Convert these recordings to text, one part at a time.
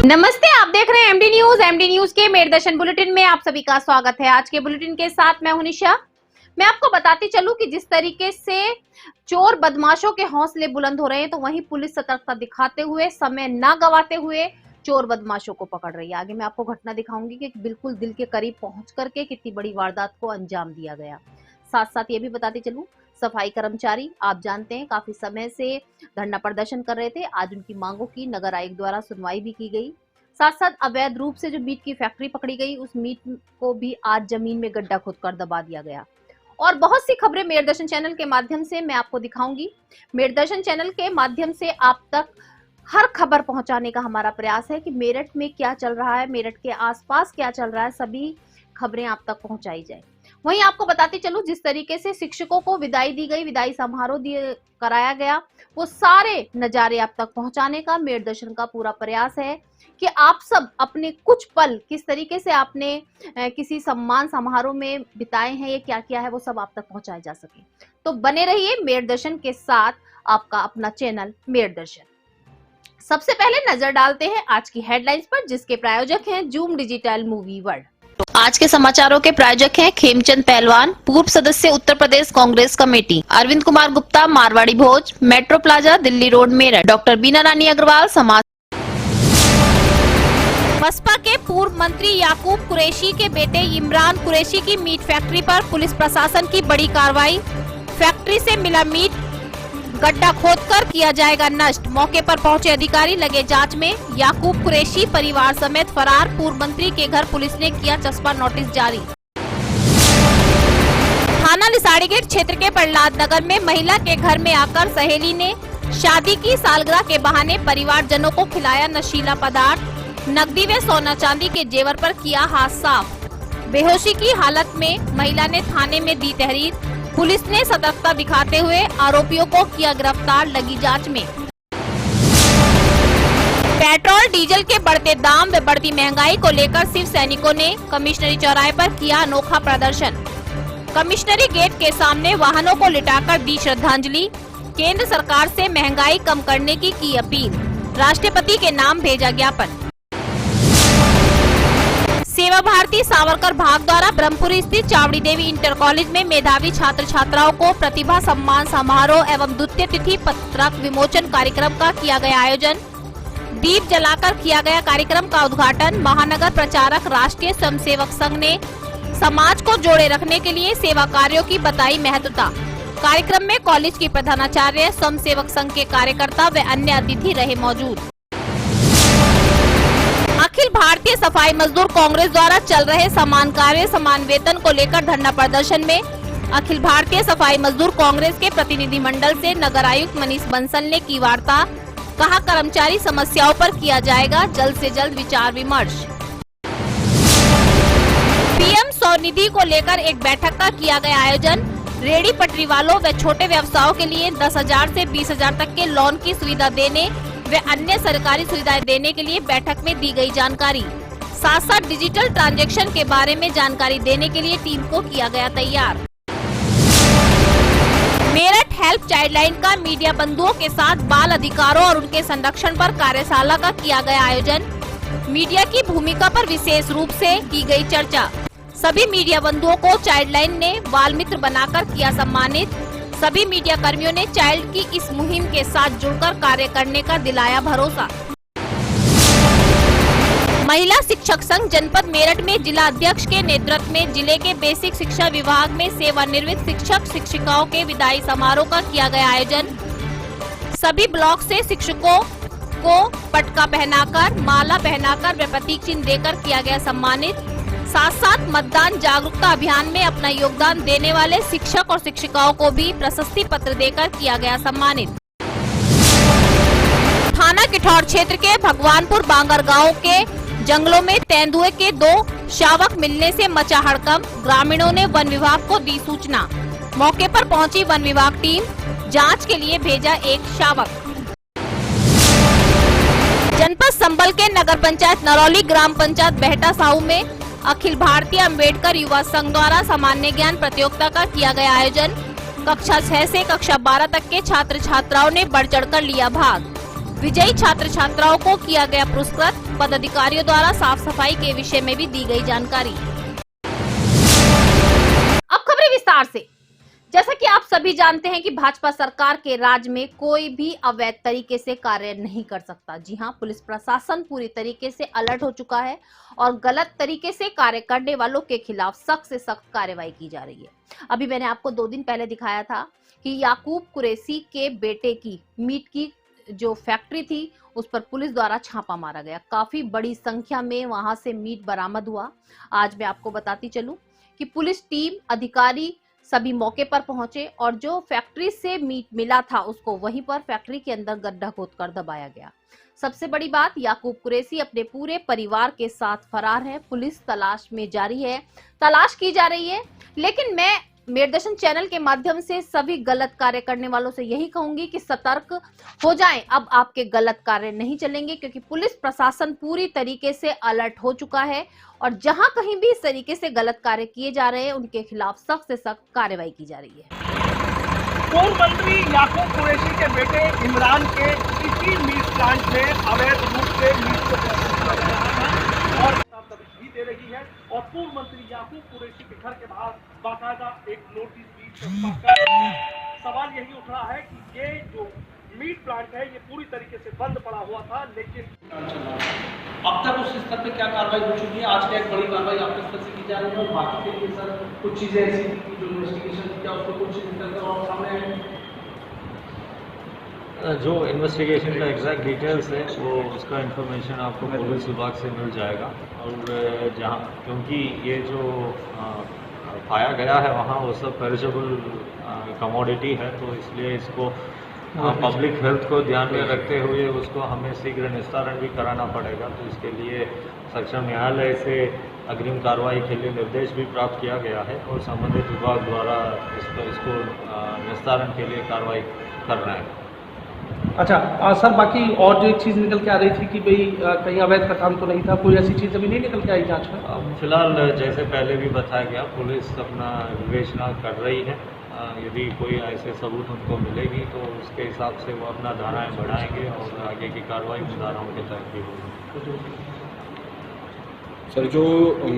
नमस्ते, आप देख रहे हैं एमडी न्यूज। एमडी न्यूज के मेरदर्शन बुलेटिन में आप सभी का स्वागत है। आज के बुलेटिन के साथ मैं हूं निशा। मैं आपको बताती चलूं कि जिस तरीके से चोर बदमाशों के हौसले बुलंद हो रहे हैं, तो वहीं पुलिस सतर्कता दिखाते हुए, समय न गवाते हुए चोर बदमाशों को पकड़ रही है। आगे मैं आपको घटना दिखाऊंगी कि बिल्कुल दिल के करीब पहुंच करके कितनी बड़ी वारदात को अंजाम दिया गया। साथ साथ ये भी बताती चलूं, सफाई कर्मचारी आप जानते हैं काफी समय से धरना प्रदर्शन कर रहे थे। आज उनकी मांगों की नगर आयुक्त द्वारा सुनवाई भी की गई। साथ साथ अवैध रूप से जो मीट की फैक्ट्री पकड़ी गई, उस मीट को भी आज जमीन में गड्ढा खोदकर दबा दिया गया। और बहुत सी खबरें मेरदर्शन चैनल के माध्यम से मैं आपको दिखाऊंगी। मेरदर्शन चैनल के माध्यम से आप तक हर खबर पहुंचाने का हमारा प्रयास है कि मेरठ में क्या चल रहा है, मेरठ के आसपास क्या चल रहा है, सभी खबरें आप तक पहुंचाई जाए। वहीं आपको बताती चलूं, जिस तरीके से शिक्षकों को विदाई दी गई, विदाई समारोह कराया गया, वो सारे नजारे आप तक पहुंचाने का मेरदर्शन का पूरा प्रयास है कि आप सब अपने कुछ पल किस तरीके से आपने किसी सम्मान समारोह में बिताए हैं, ये क्या किया है, वो सब आप तक पहुंचाए जा सके। तो बने रहिए मेरदर्शन के साथ, आपका अपना चैनल मेरदर्शन। सबसे पहले नजर डालते हैं आज की हेडलाइंस पर, जिसके प्रायोजक हैं जूम डिजिटल मूवी वर्ल्ड। आज के समाचारों के प्रायोजक हैं खेमचंद पहलवान, पूर्व सदस्य Uttar Pradesh Congress committee, Arvind Kumar Gupta, Marwari Bhoj, metro plaza, Delhi road, Meerut, doctor Beena Rani Agarwal, समाज। बसपा के पूर्व मंत्री याकूब कुरैशी के बेटे इमरान कुरैशी की मीट फैक्ट्री पर पुलिस प्रशासन की बड़ी कार्रवाई। फैक्ट्री से मिला मीट गड्ढा खोदकर किया जाएगा नष्ट। मौके पर पहुंचे अधिकारी लगे जांच में। याकूब कुरैशी परिवार समेत फरार। पूर्व मंत्री के घर पुलिस ने किया चस्पा नोटिस जारी। थाना लिसाड़ी गेट क्षेत्र के प्रहलाद नगर में महिला के घर में आकर सहेली ने शादी की सालगिरह के बहाने परिवारजनों को खिलाया नशीला पदार्थ। नकदी व सोना चांदी के जेवर पर किया हाथ साफ। बेहोशी की हालत में महिला ने थाने में दी तहरीर। पुलिस ने सतर्कता दिखाते हुए आरोपियों को किया गिरफ्तार, लगी जांच में। पेट्रोल डीजल के बढ़ते दाम व बढ़ती महंगाई को लेकर शिव सैनिकों ने कमिश्नरी चौराहे पर किया अनोखा प्रदर्शन। कमिश्नरी गेट के सामने वाहनों को लिटाकर दी श्रद्धांजलि। केंद्र सरकार से महंगाई कम करने की अपील। राष्ट्रपति के नाम भेजा ज्ञापन। सेवा भारती सावरकर भाग द्वारा ब्रह्मपुरी स्थित चावड़ी देवी इंटर कॉलेज में मेधावी छात्र छात्राओं को प्रतिभा सम्मान समारोह एवं द्वितीय तिथि पत्रक विमोचन कार्यक्रम का किया गया आयोजन। दीप जलाकर किया गया कार्यक्रम का उद्घाटन। महानगर प्रचारक राष्ट्रीय स्वयंसेवक संघ ने समाज को जोड़े रखने के लिए सेवा कार्यों की बताई महत्वता। कार्यक्रम में कॉलेज की प्रधानाचार्य, स्वयंसेवक संघ के कार्यकर्ता व अन्य अतिथि रहे मौजूद। अखिल भारतीय सफाई मजदूर कांग्रेस द्वारा चल रहे समान कार्य समान वेतन को लेकर धरना प्रदर्शन में अखिल भारतीय सफाई मजदूर कांग्रेस के प्रतिनिधि मंडल से नगर आयुक्त मनीष बंसल ने की वार्ता। कहा, कर्मचारी समस्याओं पर किया जाएगा जल्द से जल्द विचार विमर्श। पीएम स्वनिधि को लेकर एक बैठक का किया गया आयोजन। रेहड़ी पटरी वालों व छोटे व्यवसायों के लिए 10,000 से 20,000 तक के लोन की सुविधा देने वे अन्य सरकारी सुविधाएं देने के लिए बैठक में दी गई जानकारी। साथ साथ डिजिटल ट्रांजैक्शन के बारे में जानकारी देने के लिए टीम को किया गया तैयार। मेरठ हेल्प चाइल्डलाइन का मीडिया बंधुओं के साथ बाल अधिकारों और उनके संरक्षण पर कार्यशाला का किया गया आयोजन। मीडिया की भूमिका पर विशेष रूप से की गई चर्चा। सभी मीडिया बंधुओं को चाइल्डलाइन ने बाल मित्र बनाकर किया सम्मानित। सभी मीडिया कर्मियों ने चाइल्ड की इस मुहिम के साथ जुड़कर कार्य करने का दिलाया भरोसा। महिला शिक्षक संघ जनपद मेरठ में जिला अध्यक्ष के नेतृत्व में जिले के बेसिक शिक्षा विभाग में सेवानिवृत्त शिक्षक शिक्षिकाओं के विदाई समारोह का किया गया आयोजन। सभी ब्लॉक से शिक्षकों को पटका पहनाकर, माला पहनाकर व प्रतीक चिन्ह देकर किया गया सम्मानित। साथ साथ मतदान जागरूकता अभियान में अपना योगदान देने वाले शिक्षक और शिक्षिकाओं को भी प्रशस्ति पत्र देकर किया गया सम्मानित। थाना किठौर क्षेत्र के भगवानपुर बांगर गांव के जंगलों में तेंदुए के 2 शावक मिलने से मचा हड़कंप। ग्रामीणों ने वन विभाग को दी सूचना। मौके पर पहुंची वन विभाग टीम, जांच के लिए भेजा एक शावक। जनपद संभल के नगर पंचायत नरौली ग्राम पंचायत बेहटा साहू में अखिल भारतीय अंबेडकर युवा संघ द्वारा सामान्य ज्ञान प्रतियोगिता का किया गया आयोजन। कक्षा 6 से कक्षा 12 तक के छात्र छात्राओं ने बढ़ चढ़कर लिया भाग। विजयी छात्र छात्राओं को किया गया पुरस्कृत। पदाधिकारियों द्वारा साफ सफाई के विषय में भी दी गई जानकारी। अब खबरें विस्तार से। जैसा कि आप सभी जानते हैं कि भाजपा सरकार के राज में कोई भी अवैध तरीके से कार्य नहीं कर सकता। जी हां, पुलिस प्रशासन पूरी तरीके से अलर्ट हो चुका है और गलत तरीके से कार्य करने वालों के खिलाफ सख्त से सख्त कार्रवाई की जा रही है। अभी मैंने आपको 2 दिन पहले दिखाया था कि याकूब कुरैशी के बेटे की मीट की जो फैक्ट्री थी उस पर पुलिस द्वारा छापा मारा गया। काफी बड़ी संख्या में वहां से मीट बरामद हुआ। आज मैं आपको बताती चलूं कि पुलिस टीम, अधिकारी सभी मौके पर पहुंचे और जो फैक्ट्री से मीट मिला था उसको वहीं पर फैक्ट्री के अंदर गड्ढा खोदकर दबाया गया। सबसे बड़ी बात, याकूब कुरैशी अपने पूरे परिवार के साथ फरार है। पुलिस तलाश में जारी है, तलाश की जा रही है। लेकिन मैं मेरदर्शन चैनल के माध्यम से सभी गलत कार्य करने वालों से यही कहूंगी कि सतर्क हो जाएं। अब आपके गलत कार्य नहीं चलेंगे क्योंकि पुलिस प्रशासन पूरी तरीके से अलर्ट हो चुका है और जहां कहीं भी इस तरीके से गलत कार्य किए जा रहे हैं उनके खिलाफ सख्त से सख्त कार्रवाई की जा रही है। पूर्व मंत्री याकूब कुरैशी के बेटे इमरान के इसी मीट प्लांट में अवैध रूप से मीट को प्रोसेस किया जा रहा था और भी दे रही है और पूर्व मंत्री याकूब कुरैशी के घर के बाहर बाकायदा एक नोटिस भी छपकर सवाल यही उठ रहा है कि ये जो मीट प्लांट है ये पूरी तरीके से बंद पड़ा हुआ था, लेकिन अब तक उस स्तर पे क्या कार्रवाई हो चुकी है? आज क्या एक बड़ी कार्रवाई आपके स्तर से की जा रही है और बाकी के लिए सर कुछ चीजें ऐसी थी जो इन्वेस्टिगेशन किया उसको कुछ निकल कर और सामने आए? जो इन्वेस्टिगेशन का एग्जैक्ट डिटेल्स है वो उसका इंफॉर्मेशन आपको पुलिस विभाग से मिल जाएगा और जहाँ क्योंकि ये जो पाया गया है वहाँ वो सब पेरिशेबल कमोडिटी है तो इसलिए इसको पब्लिक हेल्थ को ध्यान में रखते हुए उसको हमें शीघ्र निस्तारण भी कराना पड़ेगा। तो इसके लिए सक्षम न्यायालय से अग्रिम कार्रवाई के लिए निर्देश भी प्राप्त किया गया है और संबंधित विभाग द्वारा इसको निस्तारण के लिए कार्रवाई कर रहे हैं। अच्छा सर, बाकी और जो एक चीज़ निकल के आ रही थी कि भाई कहीं अवैध का काम तो नहीं था, कोई ऐसी चीज़ अभी नहीं निकल के आई जांच में? फिलहाल जैसे पहले भी बताया गया पुलिस अपना विवेचना कर रही है। यदि कोई ऐसे सबूत उनको मिलेगी तो उसके हिसाब से वो अपना धाराएं बढ़ाएंगे और आगे की कार्रवाई धाराओं के तहत भी होगी। सर, जो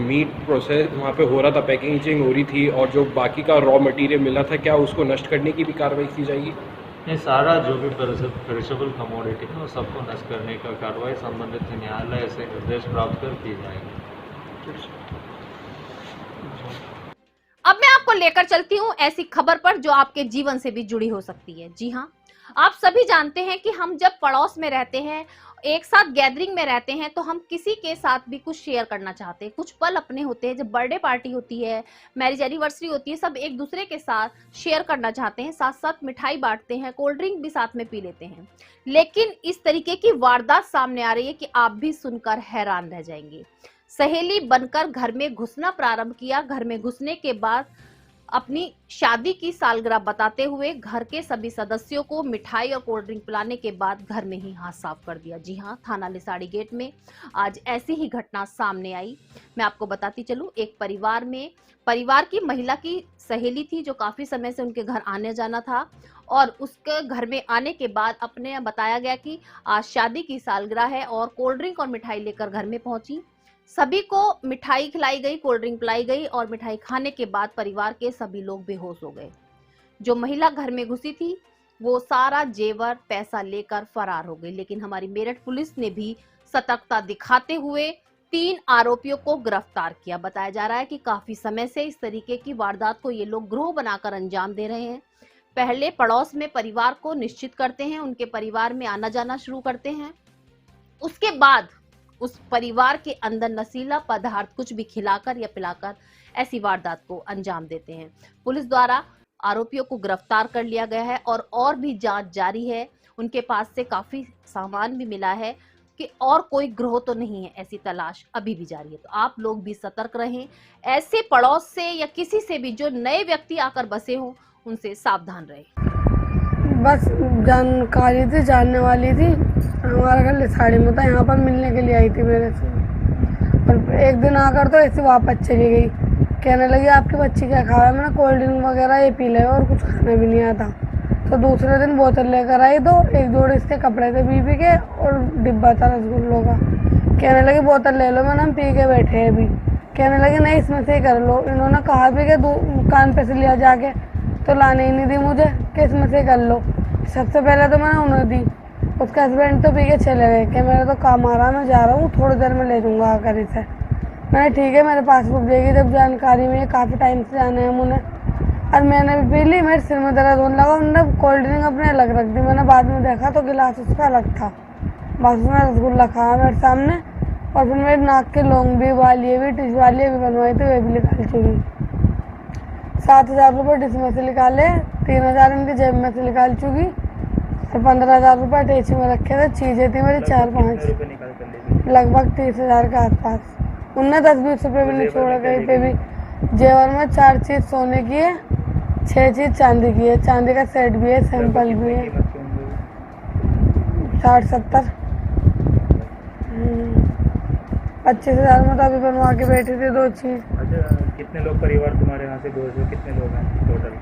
मीट प्रोसेस वहाँ पे हो रहा था, पैकेजिंग हो रही थी और जो बाकी का रॉ मटेरियल मिला था, क्या उसको नष्ट करने की भी कार्रवाई की जाएगी? ये सारा जो भी पेरिशेबल कमोडिटी है वो सबको नष्ट करने का कार्रवाई संबंधित न्यायालय से निर्देश प्राप्त कर की जाएगी। अब मैं आपको लेकर चलती हूँ ऐसी खबर पर जो आपके जीवन से भी जुड़ी हो सकती है। जी हाँ, आप सभी जानते हैं कि हम जब पड़ोस में रहते हैं, एक साथ गैदरिंग में रहते हैं तो हम किसी के साथ भी कुछ शेयर करना चाहते हैं। कुछ पल अपने होते हैं, जब बर्थडे पार्टी होती है, मैरिज एनिवर्सरी होती है, सब एक दूसरे के साथ शेयर करना चाहते हैं, साथ साथ मिठाई बांटते हैं, कोल्ड ड्रिंक भी साथ में पी लेते हैं। लेकिन इस तरीके की वारदात सामने आ रही है कि आप भी सुनकर हैरान रह जाएंगे। सहेली बनकर घर में घुसना प्रारंभ किया। घर में घुसने के बाद अपनी शादी की सालगिरह बताते हुए घर के सभी सदस्यों को मिठाई और कोल्ड ड्रिंक पिलाने के बाद घर में ही हाथ साफ कर दिया। जी हां, थाना लिसाड़ी गेट में आज ऐसी ही घटना सामने आई। मैं आपको बताती चलूं, एक परिवार की महिला की सहेली थी जो काफी समय से उनके घर आने जाना था और उसके घर में आने के बाद अपने बताया गया कि आज शादी की सालगिरह है और कोल्ड ड्रिंक और मिठाई लेकर घर में पहुंची। सभी को मिठाई खिलाई गई, कोल्ड ड्रिंक पिलाई गई और मिठाई खाने के बाद परिवार के सभी लोग बेहोश हो गए। जो महिला घर में घुसी थी वो सारा जेवर पैसा लेकर फरार हो गई। लेकिन हमारी मेरठ पुलिस ने भी सतर्कता दिखाते हुए 3 आरोपियों को गिरफ्तार किया। बताया जा रहा है कि काफी समय से इस तरीके की वारदात को ये लोग गिरोह बनाकर अंजाम दे रहे हैं। पहले पड़ोस में परिवार को निश्चित करते हैं, उनके परिवार में आना जाना शुरू करते हैं, उसके बाद उस परिवार के अंदर नशीला पदार्थ कुछ भी खिलाकर या पिलाकर ऐसी वारदात को अंजाम देते हैं। पुलिस द्वारा आरोपियों को गिरफ्तार कर लिया गया है और भी जांच जारी है। उनके पास से काफी सामान भी मिला है कि और कोई गिरोह तो नहीं है, ऐसी तलाश अभी भी जारी है। तो आप लोग भी सतर्क रहें, ऐसे पड़ोस से या किसी से भी जो नए व्यक्ति आकर बसे हो उनसे सावधान रहें। बस जानकारी थी, जानने वाली थी, हमारा घर लिसाड़ी में था, यहाँ पर मिलने के लिए आई थी मेरे से। और एक दिन आकर तो ऐसे वापस चली गई, कहने लगी आपके बच्चे क्या खा रहा है? मैंने कोल्ड ड्रिंक वगैरह ये पी ले और कुछ खाना भी नहीं आता। तो दूसरे दिन बोतल लेकर आई, तो एक जोड़ इसके कपड़े थे बीबी के और डिब्बा था रसगुल्लों का। कहने लगे बोतल ले लो, मैंने हम पी के बैठे हैं अभी। कहने लगे नहीं इसमें से ही कर लो। इन्होंने कहा भी कि दुकान पे से लिया जाके, तो लाने ही नहीं दी मुझे कि इसमें से कर लो। सबसे पहले तो मैंने उन्हें दी, उसका हस्बैंड तो पी के चले गए कि मेरा तो काम आ रहा, मैं जा रहा हूँ, थोड़ी देर में ले दूँगा आकर इसे। मैंने ठीक है मेरे पास रुक जाएगी जब जानकारी में, काफ़ी टाइम से जाने हैं मुझे। और मैंने भी पी ली, मेरे सिर में दर्द होने लगा। उन्होंने कोल्ड ड्रिंक अपने अलग रख दी, मैंने बाद में देखा तो गिलास उसका अलग था। बस उसने रसगुल्ला खाया मेरे सामने, और फिर मेरे नाक के लौंग भी, वालिए भी, टिश वालिए भी बनवाई थी, वे भी निकाल चुकी। 7,000 रुपये टिश में से निकाले, 3,000 इनकी जेब में से निकाल चुकी, तो 15,000 रुपये टेची में रखे थे। चीज़ें थी मेरी 4-5, लगभग 30,000 के आसपास। उनने 10-20 रुपये भी नहीं छोड़ा कहीं पे भी। जेवर में 4 चीज़ सोने की है, 6 चीज़ चांदी की है, चांदी का सेट भी है, सैंपल भी है। 60-70 25,000 में तो अभी बनवा के बैठी थी 2 चीज़। अच्छा, कितने लोग परिवार तुम्हारे यहाँ से बोल रहे हो, कितने लोग हैं टोटल?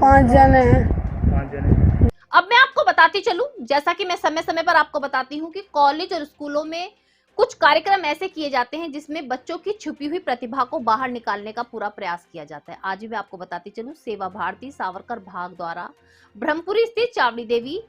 5 जने हैं। 5 जने। अब मैं आपको बताती चलूं, जैसा कि मैं समय समय पर आपको बताती हूं कि कॉलेज और स्कूलों में कुछ कार्यक्रम ऐसे किए जाते हैं जिसमें बच्चों की छुपी हुई प्रतिभा को बाहर निकालने का पूरा प्रयास किया जाता है। आज भी मैं आपको बताती चलूं, सेवा भारती सावरकर भाग द्वारा ब्रह्मपुरी स्थित चावड़ी देवी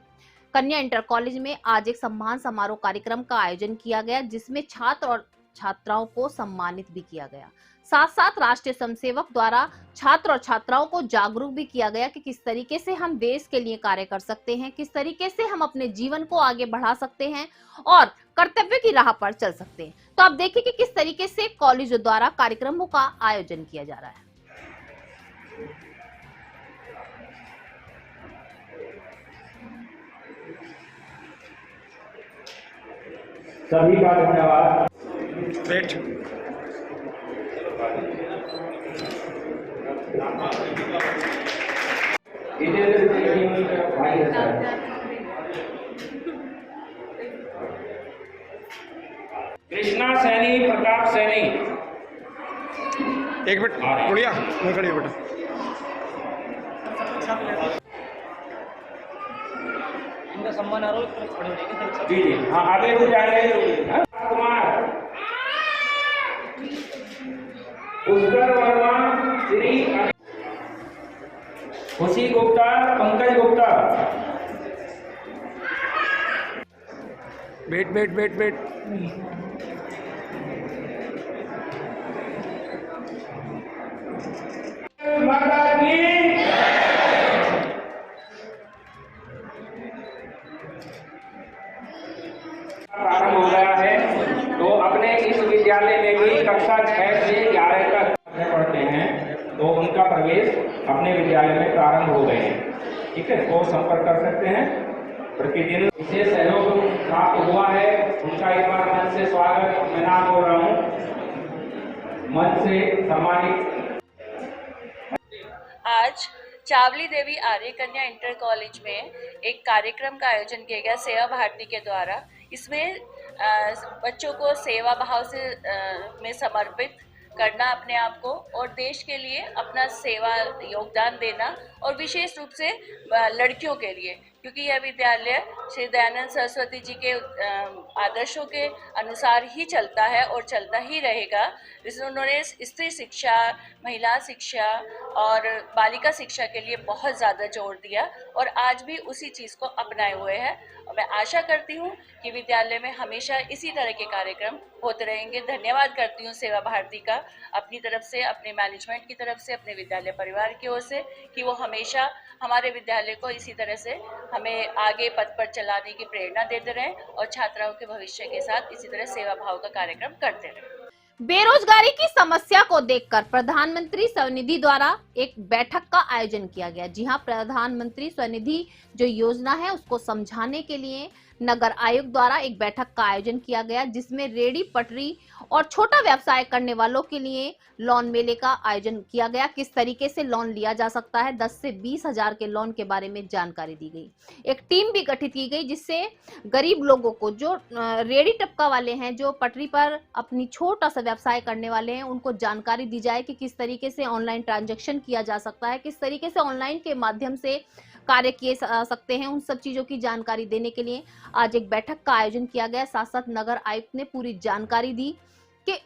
कन्या इंटर कॉलेज में आज एक सम्मान समारोह कार्यक्रम का आयोजन किया गया, जिसमें छात्र और छात्राओं को सम्मानित भी किया गया। साथ साथ राष्ट्रीय स्वयंसेवक द्वारा छात्र और छात्राओं को जागरूक भी किया गया कि किस तरीके से हम देश के लिए कार्य कर सकते हैं, किस तरीके से हम अपने जीवन को आगे बढ़ा सकते हैं और कर्तव्य की राह पर चल सकते हैं। तो आप देखिए कि किस तरीके से कॉलेजों द्वारा कार्यक्रमों का आयोजन किया जा रहा है। सभी का धन्यवाद। कृष्णा सैनी, प्रताप सैनी। एक मिनट गुड़िया, मैं खड़ी बेटा। इनका सम्मान आरोप जी जी हाँ, आगे हो जाएंगे। कुमार, पुष्कर वर्मा, श्री खुशी गुप्ता, पंकज गुप्ता। बैठ बैठ बैठ बैठ। माता की प्रारंभ हो गया है। तो अपने इस विद्यालय में भी कक्षा 6 से 11 तक पढ़ते हैं, तो उनका प्रवेश अपने विद्यालय में प्रारंभ हो गए हैं। ठीक है, तो संपर्क कर सकते हैं। प्रतिदिन विशेष सहयोग प्राप्त हुआ है, उनका एक बार मन से स्वागत मैं नाम बोल रहा हूँ, मन से सम्मानित। आज चावली देवी आर्य कन्या इंटर कॉलेज में एक कार्यक्रम का आयोजन किया गया सेवा भारती के द्वारा। इसमें बच्चों को सेवा भाव से में समर्पित करना अपने आप को, और देश के लिए अपना सेवा योगदान देना, और विशेष रूप से लड़कियों के लिए, क्योंकि यह विद्यालय श्री दयानंद सरस्वती जी के आदर्शों के अनुसार ही चलता है और चलता ही रहेगा। जिसमें उन्होंने स्त्री शिक्षा, महिला शिक्षा और बालिका शिक्षा के लिए बहुत ज़्यादा जोर दिया, और आज भी उसी चीज़ को अपनाए हुए हैं। और मैं आशा करती हूँ कि विद्यालय में हमेशा इसी तरह के कार्यक्रम होते रहेंगे। धन्यवाद करती हूँ सेवा भारती का अपनी तरफ से, अपने मैनेजमेंट की तरफ से, अपने विद्यालय परिवार की ओर से, कि वो हमेशा हमारे विद्यालय को इसी तरह से हमें आगे पथ पर चलाने की प्रेरणा देते रहें और छात्राओं के भविष्य के साथ इसी तरह सेवा भाव का कार्यक्रम करते रहें। बेरोजगारी की समस्या को देखकर प्रधानमंत्री स्वनिधि द्वारा एक बैठक का आयोजन किया गया। जी हां, प्रधानमंत्री स्वनिधि जो योजना है उसको समझाने के लिए नगर आयुक्त द्वारा एक बैठक का आयोजन किया गया, जिसमें रेडी पटरी और छोटा व्यवसाय करने वालों के लिए लोन मेले का आयोजन किया गया। किस तरीके से लोन लिया जा सकता है, 10 से 20 हजार के लोन के बारे में जानकारी दी गई। एक टीम भी गठित की गई, जिससे गरीब लोगों को, जो रेडी टपका वाले हैं, जो पटरी पर अपनी छोटा सा व्यवसाय करने वाले हैं, उनको जानकारी दी जाए कि किस तरीके से ऑनलाइन ट्रांजैक्शन किया जा सकता है, किस तरीके से ऑनलाइन के माध्यम से कार्य किए सकते हैं, उन सब चीजों की जानकारी देने के लिए आज एक बैठक का आयोजन किया गया। साथ साथ नगर आयुक्त ने पूरी जानकारी दी कि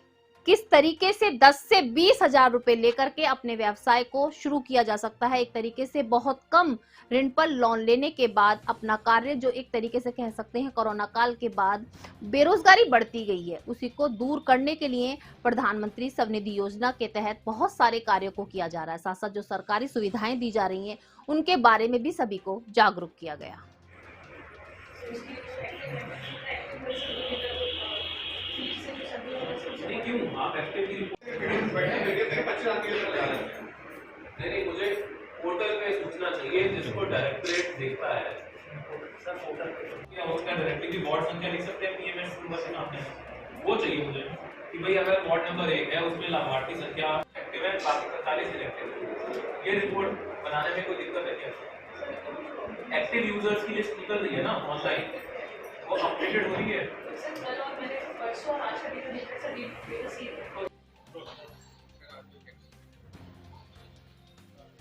किस तरीके से 10 से 20 हजार रुपए लेकर के अपने व्यवसाय को शुरू किया जा सकता है। एक तरीके से बहुत कम ऋण पर लोन लेने के बाद अपना कार्य, जो एक तरीके से कह सकते हैं कोरोना काल के बाद बेरोजगारी बढ़ती गई है, उसी को दूर करने के लिए प्रधानमंत्री स्वनिधि योजना के तहत बहुत सारे कार्यों को किया जा रहा है। साथ साथ जो सरकारी सुविधाएं दी जा रही हैं उनके बारे में भी सभी को जागरूक किया गया। नहीं, मुझे पोर्टल पे सूचना चाहिए जिसको डायरेक्टरेट देखता है। सर पोर्टल क्या उसका डायरेक्टली वार्ड संख्या लिख सकते हैं पीएमएस नंबर के सामने, वो चाहिए मुझे कि भाई अगर वार्ड नंबर 1 है उसमें लाभार्थी संख्या एक्टिव है, बाकी 45 इनएक्टिव। ये रिपोर्ट बनाने में कोई दिक्कत है क्या? एक्टिव यूजर्स की लिस्ट निकल रही है ना ऑनलाइन, वो अपडेटेड हो रही है।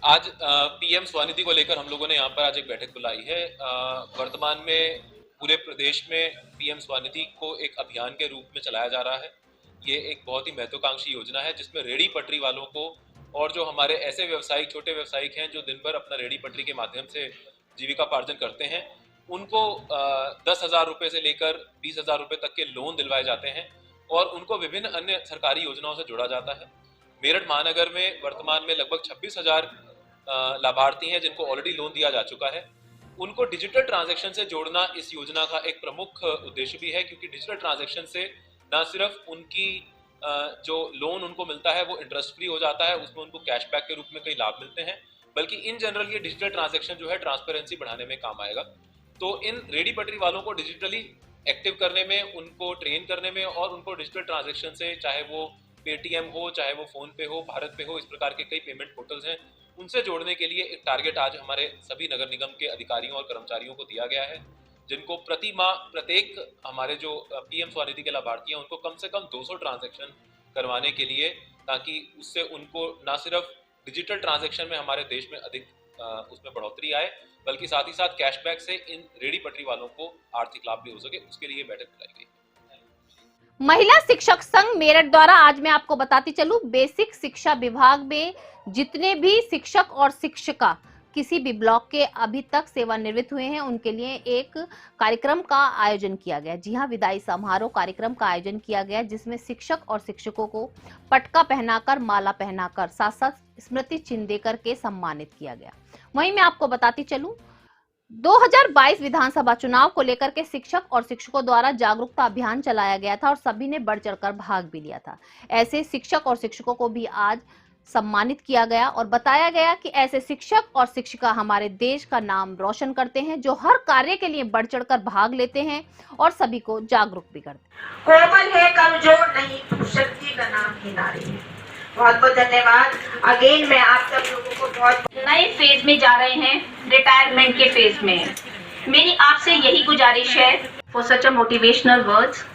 आज पीएम स्वनिधि को लेकर हम लोगों ने यहाँ पर आज एक बैठक बुलाई है। वर्तमान में पूरे प्रदेश में पीएम स्वनिधि को एक अभियान के रूप में चलाया जा रहा है। ये एक बहुत ही महत्वाकांक्षी योजना है जिसमें रेहड़ी पटरी वालों को और जो हमारे ऐसे व्यवसायिक, छोटे व्यवसायिक हैं जो दिन भर अपना रेहड़ी पटरी के माध्यम से जीविकापार्जन करते हैं, उनको 10,000 रुपये से लेकर 20,000 रुपये तक के लोन दिलवाए जाते हैं और उनको विभिन्न अन्य सरकारी योजनाओं से जोड़ा जाता है। मेरठ महानगर में वर्तमान में लगभग 26,000 लाभार्थी हैं जिनको ऑलरेडी लोन दिया जा चुका है। उनको डिजिटल ट्रांजैक्शन से जोड़ना इस योजना का एक प्रमुख उद्देश्य भी है, क्योंकि डिजिटल ट्रांजैक्शन से न सिर्फ उनकी जो लोन उनको मिलता है वो इंटरेस्ट फ्री हो जाता है, उसमें उनको कैशबैक के रूप में कई लाभ मिलते हैं, बल्कि इन जनरल ये डिजिटल ट्रांजैक्शन जो है ट्रांसपेरेंसी बढ़ाने में काम आएगा। तो इन रेडी पटरी वालों को डिजिटली एक्टिव करने में, उनको ट्रेन करने में और उनको डिजिटल ट्रांजैक्शन से, चाहे वो पेटीएम हो, चाहे वो फोन पे हो, भारत पे हो, इस प्रकार के कई पेमेंट पोर्टल्स हैं, उनसे जोड़ने के लिए एक टारगेट आज हमारे सभी नगर निगम के अधिकारियों और कर्मचारियों को दिया गया है, जिनको प्रति माह प्रत्येक हमारे जो पीएम स्वनिधि के लाभार्थी हैं उनको कम से कम 200 ट्रांजैक्शन करवाने के लिए, ताकि उससे उनको ना सिर्फ डिजिटल ट्रांजैक्शन में हमारे देश में अधिक उसमें बढ़ोतरी आए, बल्कि साथ ही साथ कैशबैक से इन रेडी पटरी वालों को आर्थिक लाभ भी हो सके, उसके लिए बैठक बुलाई गई। महिला शिक्षक संघ मेरठ द्वारा आज मैं आपको बताती चलूं, बेसिक शिक्षा विभाग में जितने भी शिक्षक और शिक्षिका किसी भी ब्लॉक के अभी तक सेवानिवृत्त हुए हैं उनके लिए एक कार्यक्रम का आयोजन किया गया। जी हां, विदाई समारोह कार्यक्रम का आयोजन किया गया जिसमें शिक्षक और शिक्षकों को पटका पहनाकर, माला पहनाकर, साथ साथ स्मृति चिन्ह देकर के सम्मानित किया गया। वहीं मैं आपको बताती चलूं, 2022 विधानसभा चुनाव को लेकर के शिक्षक और शिक्षकों द्वारा जागरूकता अभियान चलाया गया था और सभी ने बढ़ चढ़कर भाग भी लिया था। ऐसे शिक्षक और शिक्षकों को भी आज सम्मानित किया गया और बताया गया कि ऐसे शिक्षक और शिक्षिका हमारे देश का नाम रोशन करते हैं, जो हर कार्य के लिए बढ़ चढ़कर भाग लेते हैं और सभी को जागरूक भी करते हैं। कोमल है, कमजोर नहीं, शक्ति का नाम ही नारी है। बहुत बहुत धन्यवाद। अगेन मैं आप सब लोगों को बहुत नए फेज में जा रहे हैं, रिटायरमेंट के फेज में। मेरी आपसे यही गुजारिश है for such a motivational words.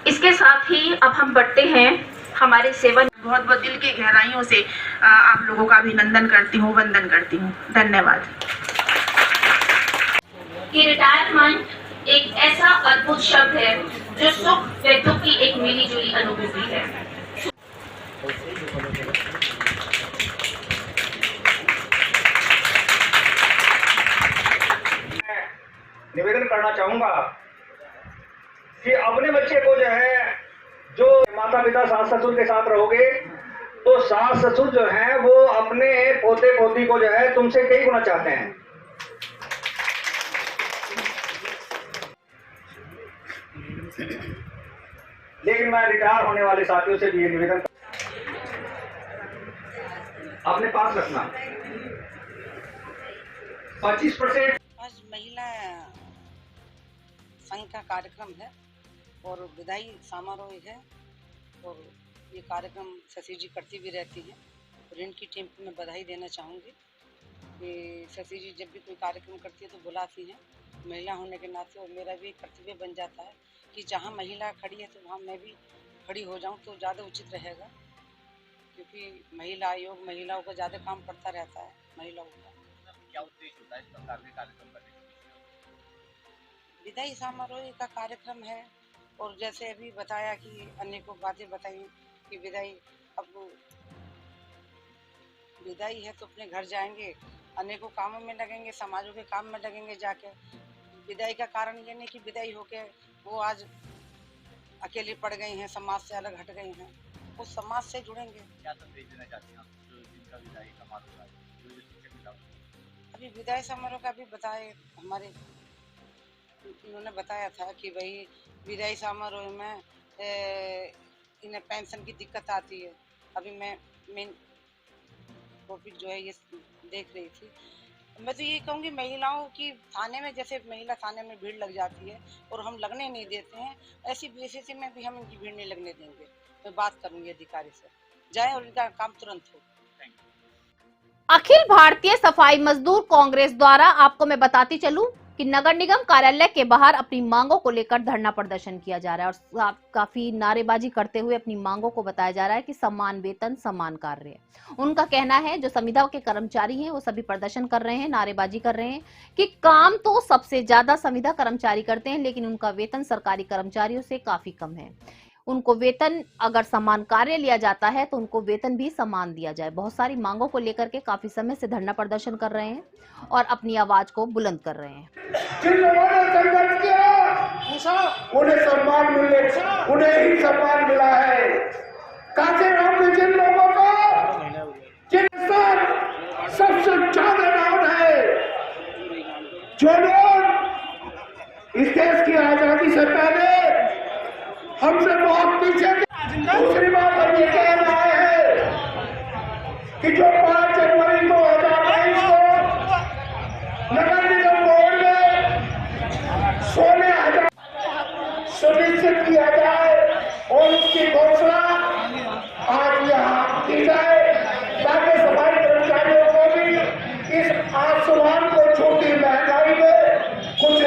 इसके साथ ही अब हम बढ़ते हैं हमारे सेवा। बहुत बहुत दिल की गहराइयों से आप लोगों का अभिनंदन करती हूँ, वंदन करती हूँ। धन्यवाद। कि रिटायरमेंट एक ऐसा अद्भुत शब्द है जो सुख व दुख की एक मिली जुली अनुभूति है। निवेदन करना चाहूंगा कि अपने बच्चे को जो है, जो माता पिता सास ससुर के साथ रहोगे तो सास ससुर जो है वो अपने पोते पोती को जो है तुमसे कई गुना चाहते हैं। लेकिन मैं रिटायर होने वाले साथियों से भी ये निवेदन अपने पास रखना। 25% आज महिला संघ का कार्यक्रम है और विदाई समारोह है और ये कार्यक्रम शशि जी करती भी रहती हैं और इनकी टीम को मैं बधाई देना चाहूँगी कि शशि जी जब भी कोई कार्यक्रम करती है तो बुलाती हैं महिला होने के नाते, और मेरा भी कर्तव्य बन जाता है कि जहाँ महिला खड़ी है तो वहाँ मैं भी खड़ी हो जाऊँ तो ज़्यादा उचित रहेगा, क्योंकि महिला आयोग महिलाओं का ज़्यादा काम पड़ता रहता है महिलाओं का। क्या उद्देश्य होता है इस प्रकार के कार्यक्रम करने का? विदाई समारोह का कार्यक्रम है, और जैसे अभी बताया कि अनेकों बातें बताई कि विदाई, अब विदाई है तो अपने घर जाएंगे, अनेकों कामों में लगेंगे, समाजों के काम में लगेंगे जाके। विदाई का कारण ये नहीं कि विदाई होके वो आज अकेले पड़ गई हैं, समाज से अलग हट गई हैं, वो समाज से जुड़ेंगे। क्या संदेश देना चाहते हैं आप जो जिनका विदाई समारोह है, जो शिक्षक मिला? अभी विदाई समारोह का भी बताए, हमारे उन्होंने बताया था कि भाई विदाई समारोह में इन्हें पेंशन की दिक्कत आती है। अभी मैं मेन टॉपिक जो है ये देख रही थी। मैं तो ये कहूँगी महिलाओं की थाने में, जैसे महिला थाने में भीड़ लग जाती है और हम लगने नहीं देते हैं, ऐसी परिस्थिति में भी हम इनकी भीड़ नहीं लगने देंगे। मैं बात करूँगी अधिकारी से, जाए और इनका काम तुरंत हो। अखिल भारतीय सफाई मजदूर कांग्रेस द्वारा आपको मैं बताती चलूं कि नगर निगम कार्यालय के बाहर अपनी मांगों को लेकर धरना प्रदर्शन किया जा रहा है और काफी नारेबाजी करते हुए अपनी मांगों को बताया जा रहा है कि समान वेतन समान कार्य। उनका कहना है जो संविदा के कर्मचारी हैं वो सभी प्रदर्शन कर रहे हैं, नारेबाजी कर रहे हैं कि काम तो सबसे ज्यादा संविदा कर्मचारी करते हैं, लेकिन उनका वेतन सरकारी कर्मचारियों से काफी कम है। उनको वेतन अगर समान कार्य लिया जाता है तो उनको वेतन भी समान दिया जाए। बहुत सारी मांगों को लेकर के काफी समय से धरना प्रदर्शन कर रहे हैं और अपनी आवाज को बुलंद कर रहे हैं। जिन लोगों ने संघर्ष किया उन्हें सम्मान मिले, उन्हें ही सम्मान मिला है। कांशीराम में जिन लोगों को जिन सबसे ज्यादा डाउन है, जो लोग इस देश की आजादी से पहले हमसे बहुत पीछे। दूसरी बात हम ये कह रहे हैं कि जो 5 जनवरी 2022 को नगर निगम बोर्ड में 16,000 सुनिश्चित किया जाए और उसकी घोषणा आज यहाँ की जाए, ताकि सफाई कर्मचारियों को भी इस आसमान को छोटी महंगाई में कुछ।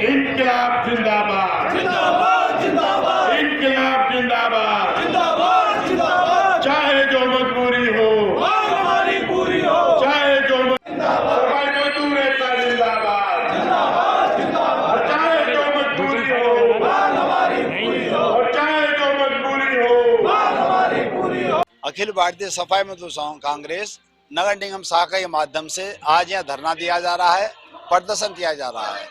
इंकलाब जिंदाबाद, जिंदाबाद जिंदाबाद, इंकलाब जिंदाबाद, जिंदाबाद जिंदाबाद। चाहे जो मजबूरी हो हमारी पूरी हो, चाहे जो सफाई मजदूर एकता जिंदाबाद, जिंदाबाद जिंदाबाद। चाहे जो मजबूरी हो हमारी पूरी हो, चाहे जो मजबूरी हो हमारी पूरी हो। अखिल भारतीय सफाई मजदूर कांग्रेस नगर निगम शाखा के माध्यम से आज यहाँ धरना दिया जा रहा है, प्रदर्शन किया जा रहा है।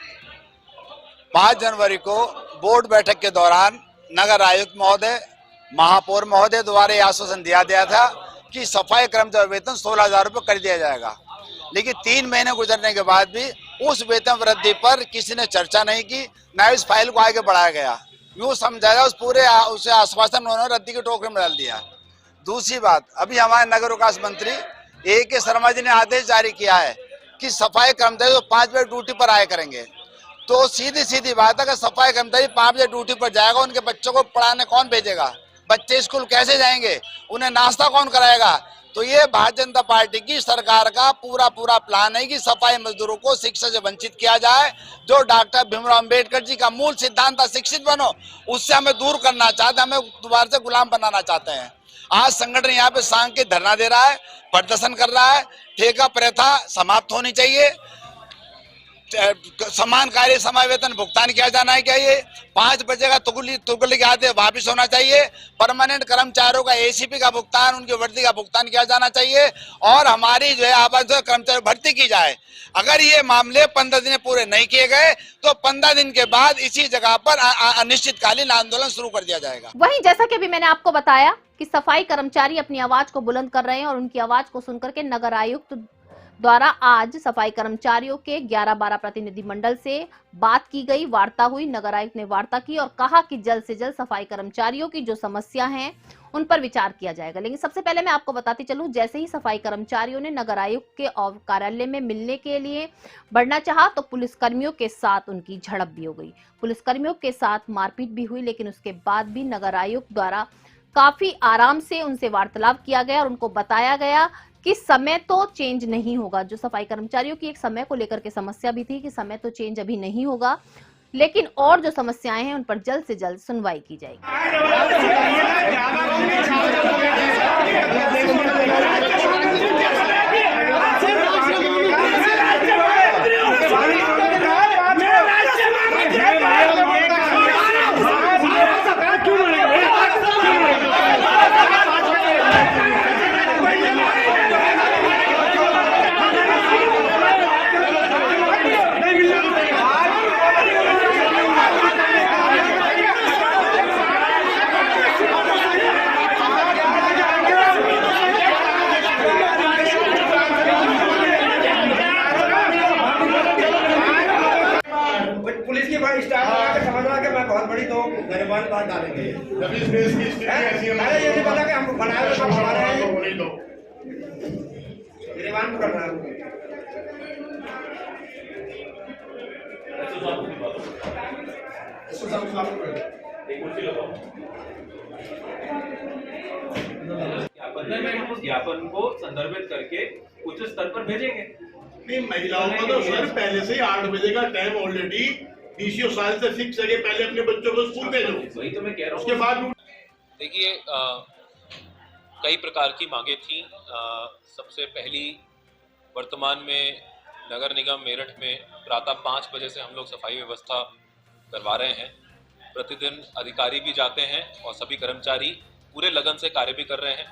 5 जनवरी को बोर्ड बैठक के दौरान नगर आयुक्त महोदय, महापौर महोदय द्वारा यह आश्वासन दिया गया था कि सफाई कर्मचारी वेतन 16,000 रुपये कर दिया जाएगा, लेकिन 3 महीने गुजरने के बाद भी उस वेतन वृद्धि पर किसी ने चर्चा नहीं की, न इस फाइल को आगे बढ़ाया गया। यूँ समझाया उस पूरे उसे आश्वासन उन्होंने रद्दी की टोकरी में डाल दिया। दूसरी बात, अभी हमारे नगर विकास मंत्री A.K. शर्मा जी ने आदेश जारी किया है कि सफाई कर्मचारी 5 बजे ड्यूटी पर आया करेंगे। तो सीधी बात है, अगर सफाई कर्मचारी 5 बजे ड्यूटी पर जाएगा, उनके बच्चों को पढ़ाने कौन भेजेगा? बच्चे स्कूल कैसे जाएंगे? उन्हें नाश्ता कौन कराएगा? तो ये भारतीय जनता पार्टी की सरकार का पूरा प्लान है कि सफाई मजदूरों को शिक्षा से वंचित किया जाए। जो डॉक्टर भीमराव अंबेडकर जी का मूल सिद्धांत था शिक्षित बनो, उससे हमें दूर करना चाहते हैं, हमें दोबारा से गुलाम बनाना चाहते हैं। आज संगठन यहाँ पे सांकेतिक धरना दे रहा है, प्रदर्शन कर रहा है। ठेका प्रथा समाप्त होनी चाहिए, समान कार्य समान वेतन भुगतान किया जाना चाहिए। 5 बजे का तुगली के आदेश वापिस होना चाहिए। परमानेंट कर्मचारियों का ACP का भुगतान, उनकी वर्दी का भुगतान किया जाना चाहिए और हमारी जो है आवास कर्मचारी भर्ती की जाए। अगर ये मामले 15 दिन पूरे नहीं किए गए तो 15 दिन के बाद इसी जगह पर अनिश्चितकालीन आंदोलन शुरू कर दिया जाएगा। वहीं जैसा कि अभी मैंने आपको बताया कि सफाई कर्मचारी अपनी आवाज को बुलंद कर रहे हैं और उनकी आवाज को सुनकर के नगर आयुक्त द्वारा आज सफाई कर्मचारियों के 11-12 प्रतिनिधि मंडल से बात की गई, वार्ता हुई। नगर आयुक्त ने वार्ता की और कहा कि जल्द से जल्द सफाई कर्मचारियों की जो समस्या हैं उन पर विचार किया जाएगा। लेकिन सबसे पहले मैं आपको बताती चलूं, जैसे ही सफाई कर्मचारियों ने नगर आयुक्त के कार्यालय में मिलने के लिए बढ़ना चाहा तो पुलिसकर्मियों के साथ उनकी झड़प भी हो गई। पुलिसकर्मियों के साथ मारपीट भी हुई, लेकिन उसके बाद भी नगर आयुक्त द्वारा काफी आराम से उनसे वार्तालाप किया गया और उनको बताया गया कि समय तो चेंज नहीं होगा। जो सफाई कर्मचारियों की एक समय को लेकर के समस्या भी थी कि समय तो चेंज अभी नहीं होगा, लेकिन और जो समस्याएं हैं उन पर जल्द से जल्द सुनवाई की जाएगी। समझना कि मैं बहुत बड़ी तो गरीबान बात डालेंगे। जब इस देश की स्थिति ऐसी है, ये नहीं पता कि हम बनाए हुए सब हमारे हैं, गरीबान को करना है। ज्ञापन को संदर्भित करके उच्च स्तर पर भेजेंगे। नहीं, महिलाओं का तो सर पहले से 8 बजे का टाइम ऑलरेडी DCO साल से फिक्स है, पहले अपने बच्चों को स्कूल भेजो। वही तो मैं कह रहा हूँ। उसके बाद देखिए कई प्रकार की मांगे थी। सबसे पहली, वर्तमान में नगर निगम मेरठ में प्रातः 5 बजे से हम लोग सफाई व्यवस्था करवा रहे हैं। प्रतिदिन अधिकारी भी जाते हैं और सभी कर्मचारी पूरे लगन से कार्य भी कर रहे हैं,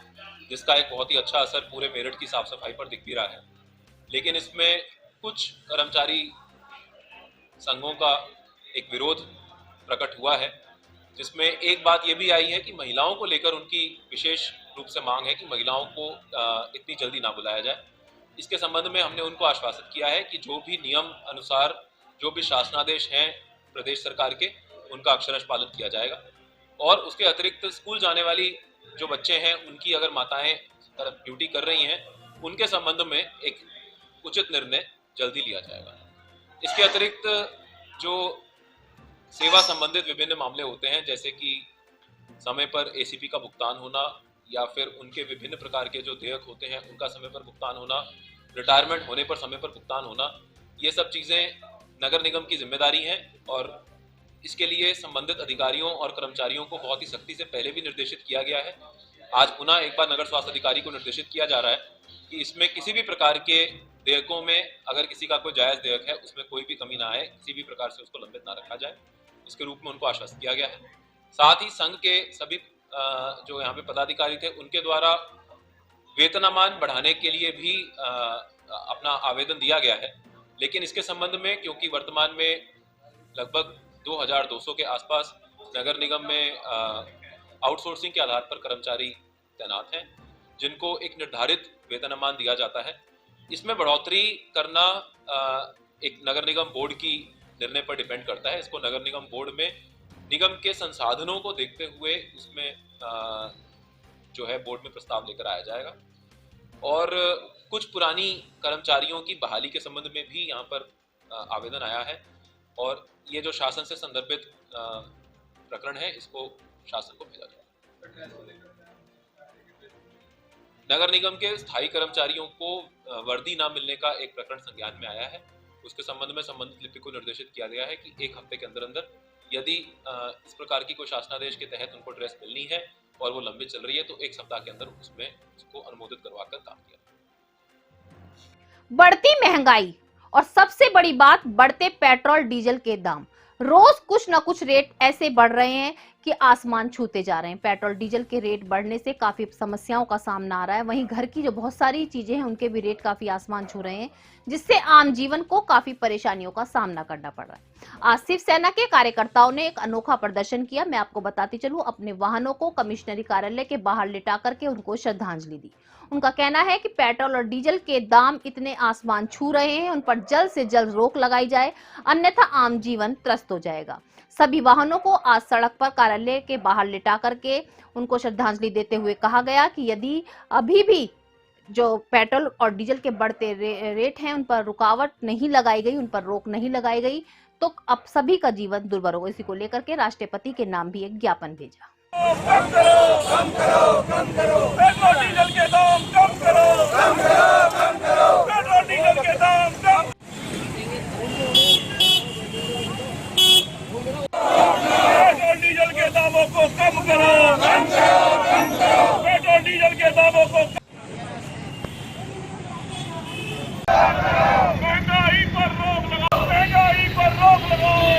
जिसका एक बहुत ही अच्छा असर पूरे मेरठ की साफ सफाई पर दिख भी रहा है। लेकिन इसमें कुछ कर्मचारी संघों का एक विरोध प्रकट हुआ है, जिसमें एक बात ये भी आई है कि महिलाओं को लेकर उनकी विशेष रूप से मांग है कि महिलाओं को इतनी जल्दी ना बुलाया जाए। इसके संबंध में हमने उनको आश्वासित किया है कि जो भी नियम अनुसार जो भी शासनादेश हैं प्रदेश सरकार के, उनका अक्षरशः पालन किया जाएगा। और उसके अतिरिक्त स्कूल जाने वाली जो बच्चे हैं, उनकी अगर माताएं ड्यूटी कर रही हैं, उनके संबंध में एक उचित निर्णय जल्दी लिया जाएगा। इसके अतिरिक्त जो सेवा संबंधित विभिन्न मामले होते हैं, जैसे कि समय पर ACP का भुगतान होना या फिर उनके विभिन्न प्रकार के जो देयक होते हैं उनका समय पर भुगतान होना, रिटायरमेंट होने पर समय पर भुगतान होना, ये सब चीज़ें नगर निगम की जिम्मेदारी हैं। और इसके लिए संबंधित अधिकारियों और कर्मचारियों को बहुत ही सख्ती से पहले भी निर्देशित किया गया है। आज पुनः एक बार नगर स्वास्थ्य अधिकारी को निर्देशित किया जा रहा है कि इसमें किसी भी प्रकार के देयकों में अगर किसी का कोई जायज़ देयक है, उसमें कोई भी कमी ना आए, किसी भी प्रकार से उसको लंबित ना रखा जाए, इसके रूप में उनको आश्वस्त किया गया है। साथ ही संघ के सभी जो यहाँ पे पदाधिकारी थे, उनके द्वारा वेतनमान बढ़ाने के लिए भी अपना आवेदन दिया गया है। लेकिन इसके संबंध में, क्योंकि वर्तमान में लगभग 2200 के आसपास नगर निगम में आउटसोर्सिंग के आधार पर कर्मचारी तैनात हैं, जिनको एक निर्धारित वेतनमान दिया जाता है। इसमें बढ़ोतरी करना एक नगर निगम बोर्ड की निर्णय पर डिपेंड करता है। इसको नगर निगम बोर्ड में निगम के संसाधनों को देखते हुए उसमें जो है बोर्ड में प्रस्ताव लेकर आया जाएगा। और कुछ पुरानी कर्मचारियों की बहाली के संबंध में भी यहाँ पर आवेदन आया है, और ये जो शासन से संदर्भित प्रकरण है, इसको शासन को भेजा जाएगा। नगर निगम के स्थायी कर्मचारियों को वर्दी ना मिलने का एक प्रकरण संज्ञान में आया है। उसके संबंध में संबंधित लिपि को निर्देशित किया गया है कि 1 हफ्ते के अंदर अंदर यदि इस प्रकार की कोई शासनादेश के तहत उनको ड्रेस मिलनी है और वो लंबित चल रही है, तो 1 सप्ताह के अंदर उसमें उसको अनुमोदित करवाकर काम किया। बढ़ती महंगाई और सबसे बड़ी बात, बढ़ते पेट्रोल डीजल के दाम। रोज कुछ ना कुछ रेट ऐसे बढ़ रहे हैं कि आसमान छूते जा रहे हैं। पेट्रोल डीजल के रेट बढ़ने से काफी समस्याओं का सामना आ रहा है। वहीं घर की जो बहुत सारी चीजें हैं, उनके भी रेट काफी आसमान छू रहे हैं, जिससे आम जीवन को काफी परेशानियों का सामना करना पड़ रहा है। आज शिवसेना के कार्यकर्ताओं ने एक अनोखा प्रदर्शन किया। मैं आपको बताती चलूं, अपने वाहनों को कमिश्नरी कार्यालय के बाहर लिटा करके उनको श्रद्धांजलि दी। उनका कहना है कि पेट्रोल और डीजल के दाम इतने आसमान छू रहे हैं, उन पर जल्द से जल्द रोक लगाई जाए, अन्यथा आम जीवन त्रस्त हो जाएगा। सभी वाहनों को आज सड़क पर कार्यालय के बाहर लिटा करके उनको श्रद्धांजलि देते हुए कहा गया कि यदि अभी भी जो पेट्रोल और डीजल के बढ़ते रेट हैं, उन पर रुकावट नहीं लगाई गई, उन पर रोक नहीं लगाई गई, तो अब सभी का जीवन दुर्भर होगा। इसी को लेकर के राष्ट्रपति के नाम भी एक ज्ञापन भेजा। कम करो, कम करो, कम करो, पेट्रोल डीजल के दाम कम करो, कम करो, कम करो, पेट्रोल डीजल के दाम कम। पेट्रोल डीजल के दामों को कम करो, कम करो, कम करो, पेट्रोल डीजल के दामों को। महंगाई पर रोक लगाओ, महंगाई पर रोक लगाओ,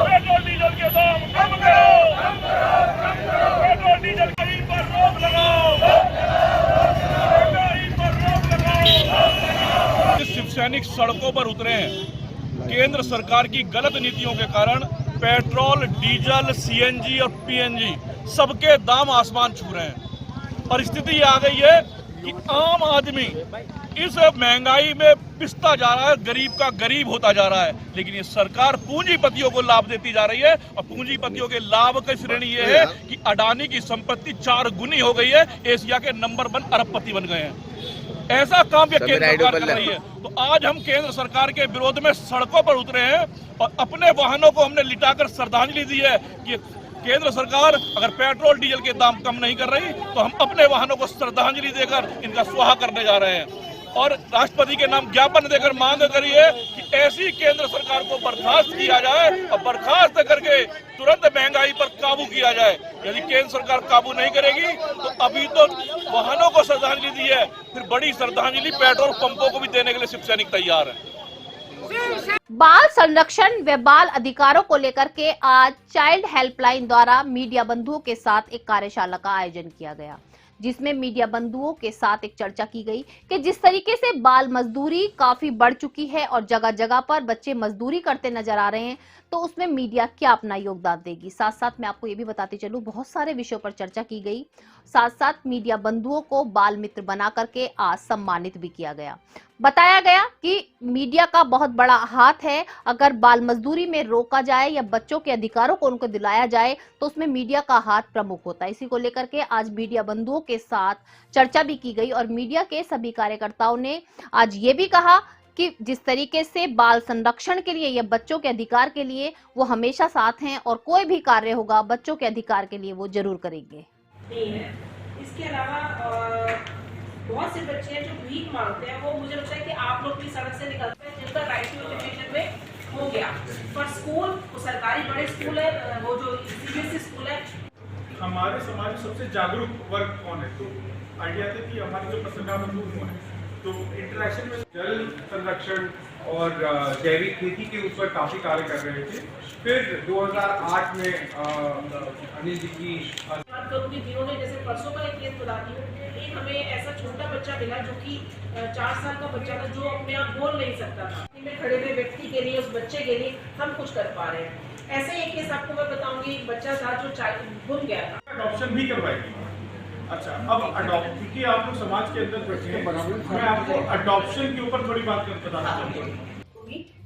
पेट्रोल डीजल के दाम कम करो, पेट्रोल डीजल पर रोक लगाओ, पर रोक लगाओ। शिव सैनिक सड़कों पर उतरे हैं। केंद्र सरकार की गलत नीतियों के कारण पेट्रोल, डीजल, CNG और PNG सबके दाम आसमान छू रहे हैं। और स्थिति ये आ गई है कि आम आदमी इस महंगाई में पिसता जा रहा है, गरीब का गरीब होता जा रहा है। लेकिन ये सरकार पूंजीपतियों को लाभ देती जा रही है और पूंजीपतियों के लाभ की श्रेणी ये है कि अडानी की संपत्ति 4 गुनी हो गई है, एशिया के नंबर 1 अरबपति बन गए हैं। ऐसा काम ये केंद्र सरकार कर रही है। तो आज हम केंद्र सरकार के विरोध में सड़कों पर उतरे हैं और अपने वाहनों को हमने लिटाकर श्रद्धांजलि दी है कि केंद्र सरकार अगर पेट्रोल डीजल के दाम कम नहीं कर रही तो हम अपने वाहनों को श्रद्धांजलि देकर इनका स्वाहा करने जा रहे हैं और राष्ट्रपति के नाम ज्ञापन देकर मांग करी है कि ऐसी केंद्र सरकार को बर्खास्त किया जाए और बर्खास्त करके तुरंत महंगाई पर काबू किया जाए। यदि केंद्र सरकार काबू नहीं करेगी तो अभी तो वाहनों को श्रद्धांजलि दी है, फिर बड़ी श्रद्धांजलि पेट्रोल पंपों को भी देने के लिए शिव सैनिक तैयार है। बाल संरक्षण व बाल अधिकारों को लेकर के आज चाइल्ड हेल्पलाइन द्वारा मीडिया बंधुओं के साथ एक कार्यशाला का आयोजन किया गया, जिसमें मीडिया बंधुओं के साथ एक चर्चा की गई कि जिस तरीके से बाल मजदूरी काफी बढ़ चुकी है और जगह जगह पर बच्चे मजदूरी करते नजर आ रहे हैं, तो उसमें मीडिया क्या अपना योगदान देगी। साथ साथ मैं आपको ये भी बताते चलूं, बहुत सारे विषयों पर चर्चा की गई। साथ साथ मीडिया बंधुओं को बाल मित्र बना करके आज सम्मानित भी किया गया। बताया गया कि मीडिया का बहुत बड़ा हाथ है, अगर बाल मजदूरी में रोका जाए या बच्चों के अधिकारों को उनको दिलाया जाए तो उसमें मीडिया का हाथ प्रमुख होता है। इसी को लेकर के आज मीडिया बंधुओं के साथ चर्चा भी की गई और मीडिया के सभी कार्यकर्ताओं ने आज ये भी कहा कि जिस तरीके से बाल संरक्षण के लिए या बच्चों के अधिकार के लिए वो हमेशा साथ हैं और कोई भी कार्य होगा बच्चों के अधिकार के लिए वो जरूर करेंगे। इसके अलावा बहुत से बच्चे हैं जो भीख मांगते हैं, वो मुझे लगता है कि आप लोग भी सड़क से निकलते हैं जिनका राइट टू एजुकेशन में हो गया, पर स्कूल सरकारी बड़े स्कूल है, वो जो सीबीएसई स्कूल है। हमारे समाज में सबसे जागरूक वर्ग कौन है, तो आइडिया था कि हमारे जो पत्रकार बंधु कौन है, तो इंटरेक्शन में जल संरक्षण और जैविक खेती के ऊपर काफी कार्य कर रहे थे। फिर 2008 में अनिल जी की बात करूँगी जिन्होंने जैसे परसों का एक केस बता दी, एक हमें ऐसा छोटा बच्चा मिला जो कि 4 साल का बच्चा था, जो अपने आप बोल नहीं सकता था। में खड़े हुए व्यक्ति के लिए, उस बच्चे के लिए हम कुछ कर पा रहे हैं। ऐसे एक केस आपको मैं बताऊंगी, एक बच्चा था जो गुम गया था, अडॉप्शन भी करवाएगी। अच्छा, अब अडॉप्ट क्योंकि आप लोग समाज के अंदर बैठे हैं, मैं आपको अडॉप्शन के ऊपर थोड़ी बात बताना चाहता हूँ।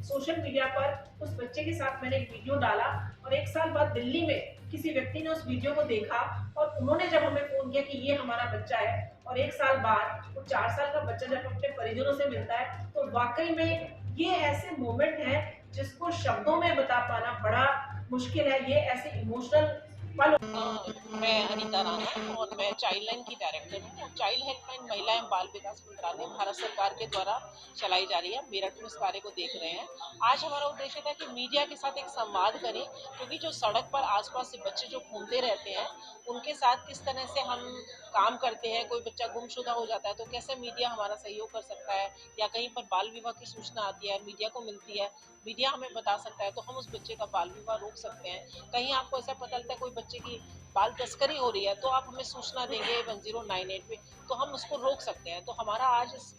सोशल मीडिया पर उस बच्चे के साथ मैंने एक वीडियो डाला और 1 साल बाद दिल्ली में किसी व्यक्ति ने उस वीडियो को देखा और उन्होंने जब हमें फोन किया कि ये हमारा बच्चा है, और 1 साल बाद वो 4 साल का बच्चा जब अपने परिजनों से मिलता है तो वाकई में ये ऐसे मोमेंट है जिसको शब्दों में बता पाना बड़ा मुश्किल है। ये ऐसे इमोशनल पल। मैं अनीता राणा और मैं चाइल्ड लाइन की डायरेक्टर हूँ। चाइल्ड हेल्पलाइन महिला एवं बाल विकास मंत्रालय भारत सरकार के द्वारा चलाई जा रही है। मेरठ में इस कार्य को देख रहे हैं। आज हमारा उद्देश्य था कि मीडिया के साथ एक संवाद करें, क्योंकि जो सड़क पर आसपास से बच्चे जो घूमते रहते हैं उनके साथ किस तरह से हम काम करते हैं। कोई बच्चा गुमशुदा हो जाता है तो कैसे मीडिया हमारा सहयोग कर सकता है, या कहीं पर बाल विवाह की सूचना आती है, मीडिया को मिलती है, मीडिया हमें बता सकता है तो हम उस बच्चे का बाल विवाह रोक सकते हैं। कहीं आपको ऐसा पता चलता है कोई बच्चे की बाल तस्करी हो रही है तो आप हमें सूचना देंगे 1098 पे, तो हम उसको रोक सकते हैं। तो हमारा आज इस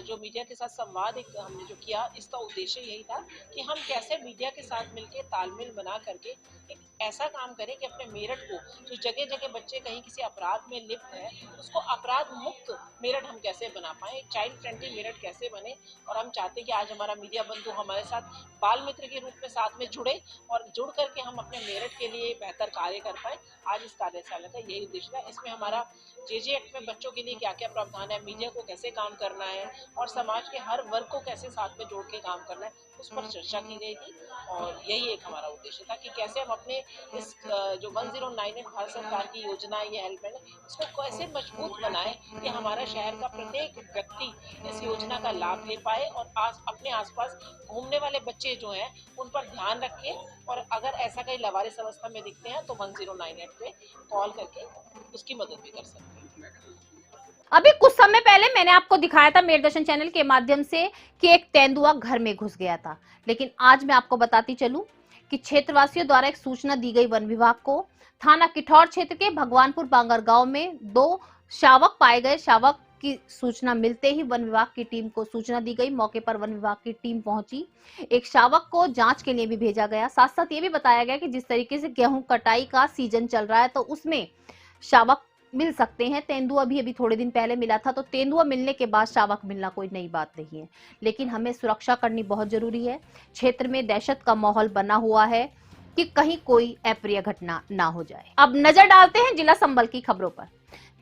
जो मीडिया के साथ संवाद एक हमने जो किया, इसका उद्देश्य यही था कि हम कैसे मीडिया के साथ मिलकर तालमेल बना करके एक ऐसा काम करें कि अपने मेरठ को, जो जगह जगह बच्चे कहीं किसी अपराध में लिप्त है, उसको अपराध मुक्त मेरठ हम कैसे बना पाएं, चाइल्ड फ्रेंडली मेरठ कैसे बने। और हम चाहते हैं कि आज हमारा मीडिया बंधु हमारे साथ बाल मित्र के रूप में साथ में जुड़े और जुड़ करके हम अपने मेरठ के लिए बेहतर कार्य कर पाएं। आज इस कार्यशाला का यही उद्देश्य था। इसमें हमारा जेजे एक्ट में बच्चों के लिए क्या क्या प्रावधान है, मीडिया को कैसे काम करना है और समाज के हर वर्ग को कैसे साथ में जोड़ के काम करना है, उस पर चर्चा की गई थी। और यही एक हमारा उद्देश्य था कि कैसे हम अपने इस जो 1098 भारत सरकार की योजना, ये हेल्पलाइन, इसको कैसे मजबूत बनाएं कि हमारा शहर का प्रत्येक व्यक्ति इस योजना का लाभ ले पाए और अपने आसपास घूमने वाले बच्चे जो हैं उन पर ध्यान रखें, और अगर ऐसा कहीं लवारिस अवस्था में दिखते हैं तो 1098 पे कॉल करके उसकी मदद भी कर सकते हैं। अभी कुछ समय पहले मैंने आपको दिखाया था मेरदर्शन चैनल के माध्यम से कि एक तेंदुआ घर में घुस गया था, लेकिन आज मैं आपको बताती चलूं कि क्षेत्रवासियों द्वारा एक सूचना दी गई वन विभाग को। थाना किठौर क्षेत्र के भगवानपुर बांगर गांव में 2 शावक पाए गए। शावक की सूचना मिलते ही वन विभाग की टीम को सूचना दी गई। मौके पर वन विभाग की टीम पहुंची, एक शावक को जांच के लिए भी भेजा गया। साथ साथ ये भी बताया गया कि जिस तरीके से गेहूं कटाई का सीजन चल रहा है तो उसमें शावक मिल सकते हैं। तेंदुआ भी अभी थोड़े दिन पहले मिला था, तो तेंदुआ मिलने के बाद शावक मिलना कोई नई बात नहीं है, लेकिन हमें सुरक्षा करनी बहुत जरूरी है। क्षेत्र में दहशत का माहौल बना हुआ है कि कहीं कोई अप्रिय घटना ना हो जाए। अब नजर डालते हैं जिला संबल की खबरों पर।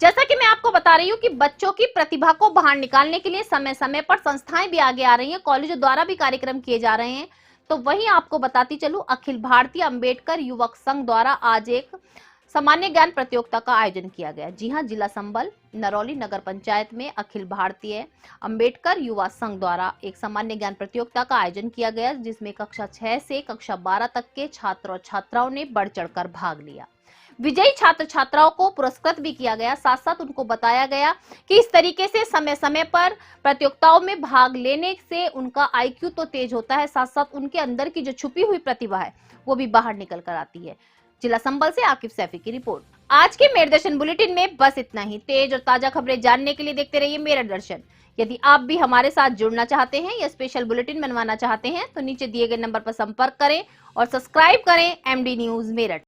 जैसा कि मैं आपको बता रही हूँ कि बच्चों की प्रतिभा को बाहर निकालने के लिए समय समय पर संस्थाएं भी आगे आ रही हैं, कॉलेजों द्वारा भी कार्यक्रम किए जा रहे हैं। तो वहीं आपको बताती चलूं, अखिल भारतीय अंबेडकर युवक संघ द्वारा आज एक सामान्य ज्ञान प्रतियोगिता का आयोजन किया गया। जी हां, जिला संबल नरौली नगर पंचायत में अखिल भारतीय अंबेडकर युवा संघ द्वारा एक सामान्य ज्ञान प्रतियोगिता का आयोजन किया गया, जिसमें कक्षा 6 से कक्षा 12 तक के छात्र और छात्राओं ने बढ़ चढ़कर भाग लिया। विजयी छात्र छात्राओं को पुरस्कृत भी किया गया। साथ साथ उनको बताया गया कि इस तरीके से समय समय पर प्रतियोगिताओं में भाग लेने से उनका IQ तो तेज होता है, साथ साथ उनके अंदर की जो छुपी हुई प्रतिभा है वो भी बाहर निकल कर आती है। जिला संबल से आकिब सैफी की रिपोर्ट। आज के मेरे दर्शन बुलेटिन में बस इतना ही। तेज और ताजा खबरें जानने के लिए देखते रहिए मेरा दर्शन। यदि आप भी हमारे साथ जुड़ना चाहते हैं या स्पेशल बुलेटिन बनवाना चाहते हैं तो नीचे दिए गए नंबर पर संपर्क करें और सब्सक्राइब करें MD न्यूज मेरठ।